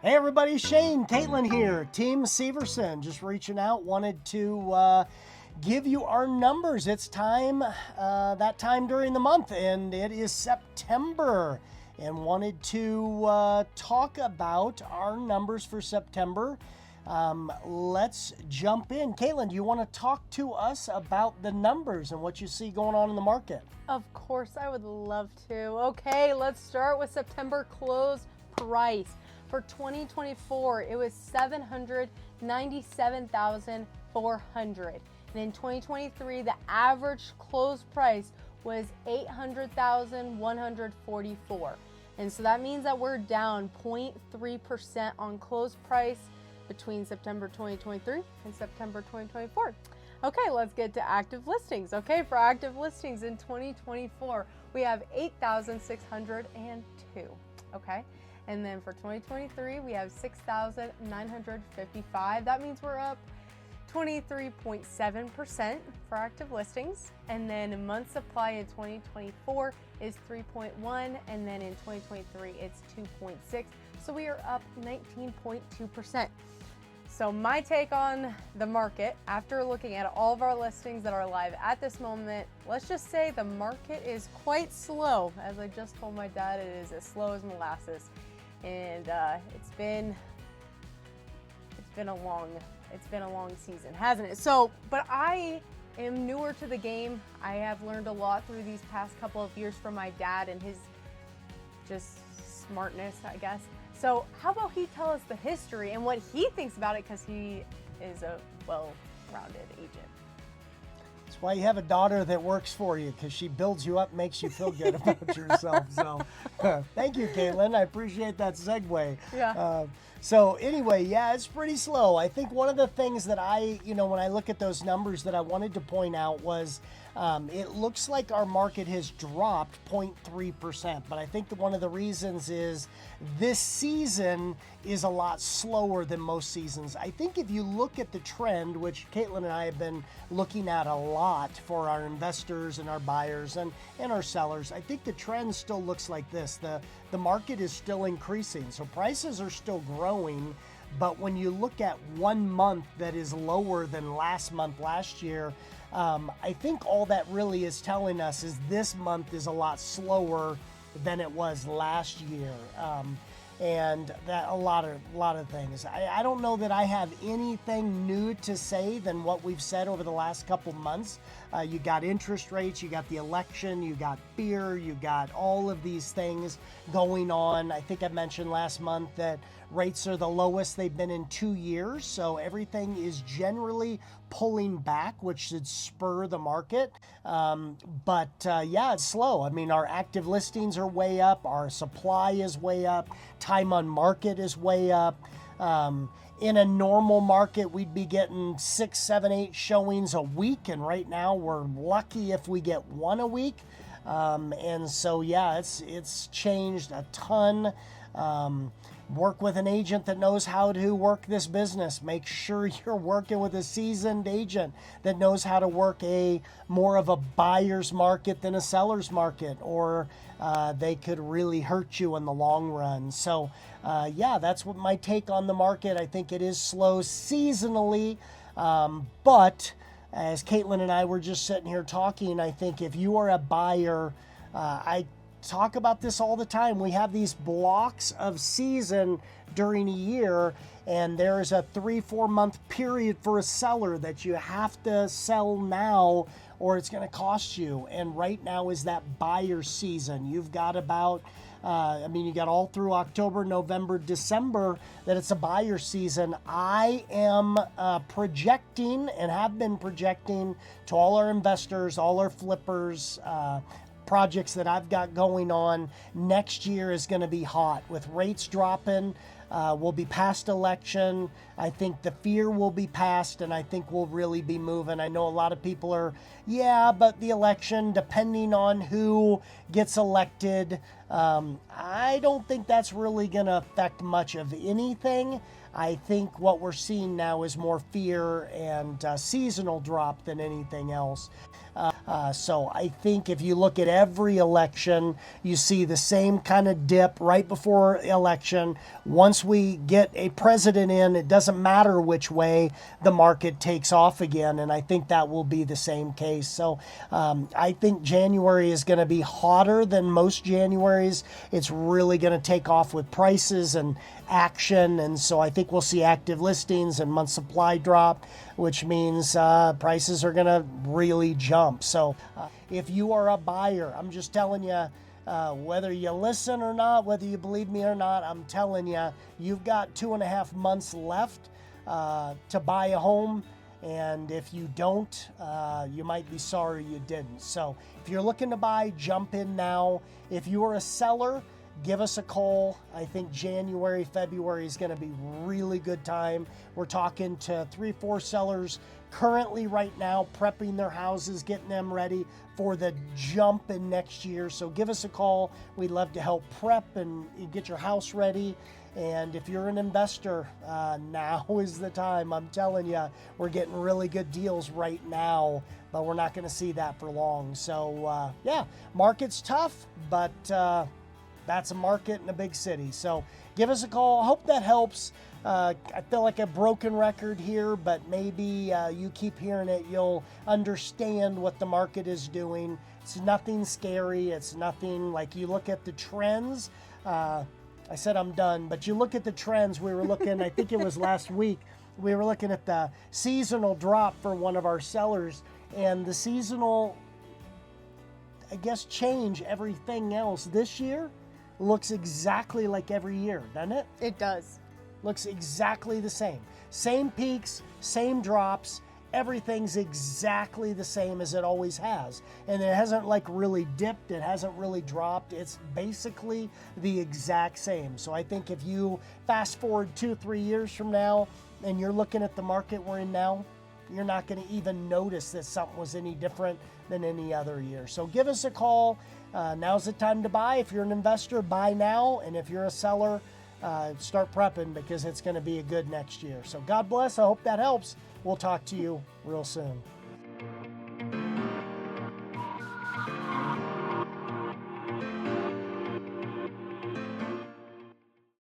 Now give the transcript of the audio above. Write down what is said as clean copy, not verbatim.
Hey everybody, Shane, Kaitlyn here, Team Severson, just reaching out, wanted to give you our numbers. It's time, that time during the month, and it is September, and wanted to talk about our numbers for September. Let's jump in. Kaitlyn, do you want to talk to us about the numbers and what you see going on in the market? Of course, I would love to. Okay, let's start with September close price. For 2024, it was $797,400. And in 2023, the average close price was $800,144. And so that means that we're down 0.3% on close price between September 2023 and September 2024. Okay, let's get to active listings. Okay, for active listings in 2024, we have 8,602. Okay. And then for 2023, we have 6,955. That means we're up 23.7% for active listings. And then month supply in 2024 is 3.1. And then in 2023, it's 2.6. So we are up 19.2%. So my take on the market, after looking at all of our listings that are live at this moment, let's just say the market is quite slow. As I just told my dad, it is as slow as molasses. And it's been a long season, hasn't it? So, but I am newer to the game. I have learned a lot through these past couple of years from my dad and his just smartness, I guess. So how about he tell us the history and what he thinks about it, because he is a well-rounded agent. That's why you have a daughter that works for you, because she builds you up, makes you feel good about yourself. So thank you, Kaitlyn. I appreciate that segue. Yeah. So anyway, yeah, it's pretty slow. I think one of the things that when I look at those numbers that I wanted to point out was it looks like our market has dropped 0.3%. But I think that one of the reasons is this season is a lot slower than most seasons. I think if you look at the trend, which Kaitlyn and I have been looking at a lot for our investors and our buyers and our sellers, I think the trend still looks like this. The market is still increasing. So prices are still growing. But when you look at 1 month that is lower than last month, last year, I think all that really is telling us is this month is a lot slower than it was last year. And that a lot of things. I don't know that I have anything new to say than what we've said over the last couple months. You got interest rates, you got the election, you got fear, you got all of these things going on. I think I mentioned last month that rates are the lowest they've been in 2 years. So everything is generally pulling back, which should spur the market. Yeah, it's slow. I mean, our active listings are way up. Our supply is way up. Time on market is way up. In a normal market, we'd be getting 6, 7, 8 showings a week. And right now we're lucky if we get 1 a week. And so, yeah, it's changed a ton. Work with an agent that knows how to work this business. Make sure you're working with a seasoned agent that knows how to work more of a buyer's market than a seller's market, or they could really hurt you in the long run. So yeah, that's what my take on the market. I think it is slow seasonally, but as Kaitlyn and I were just sitting here talking, I think if you are a buyer, I talk about this all the time. We have these blocks of season during a year, and there is a 3-4 month period for a seller that you have to sell now or it's going to cost you. And right now is that buyer season. You've got about you got all through October, November, December that it's a buyer season. I am projecting and have been projecting to all our investors, all our flippers, projects that I've got going on, next year is going to be hot with rates dropping. We'll be past election. I think the fear will be past, and I think we'll really be moving. I know a lot of people are, but the election, depending on who gets elected, I don't think that's really going to affect much of anything. I think what we're seeing now is more fear and seasonal drop than anything else. So I think if you look at every election, you see the same kind of dip right before election. Once we get a president in, it doesn't matter which way the market takes off again, and I think that will be the same case. So I think January is going to be hotter than most Januaries. It's really going to take off with prices and action, and so I think we'll see active listings and month supply drop, which means prices are going to really jump. So if you are a buyer, I'm just telling you, whether you listen or not, whether you believe me or not, I'm telling you, you've got 2.5 months left to buy a home. And if you don't, you might be sorry you didn't. So if you're looking to buy, jump in now. If you are a seller, give us a call. I think January, February is going to be really good time. We're talking to 3-4 sellers currently right now, prepping their houses, getting them ready for the jump in next year. So give us a call. We'd love to help prep and get your house ready. And if you're an investor, now is the time. I'm telling you, we're getting really good deals right now, but we're not going to see that for long. So yeah, market's tough, but that's a market in a big city. So give us a call. I hope that helps. I feel like a broken record here, but maybe you keep hearing it, you'll understand what the market is doing. It's nothing scary. It's nothing like you look at the trends. I said I'm done, but you look at the trends. We were looking, I think it was last week, we were looking at the seasonal drop for one of our sellers, and the seasonal, I guess, change everything else this year looks exactly like every year, doesn't it? It does. Looks exactly the same. Same peaks, same drops. Everything's exactly the same as it always has. And it hasn't like really dipped. It hasn't really dropped. It's basically the exact same. So I think if you fast forward 2-3 years from now and you're looking at the market we're in now, you're not going to even notice that something was any different than any other year. So give us a call. Now's the time to buy. If you're an investor, buy now. And if you're a seller, start prepping because it's going to be a good next year. So God bless. I hope that helps. We'll talk to you real soon.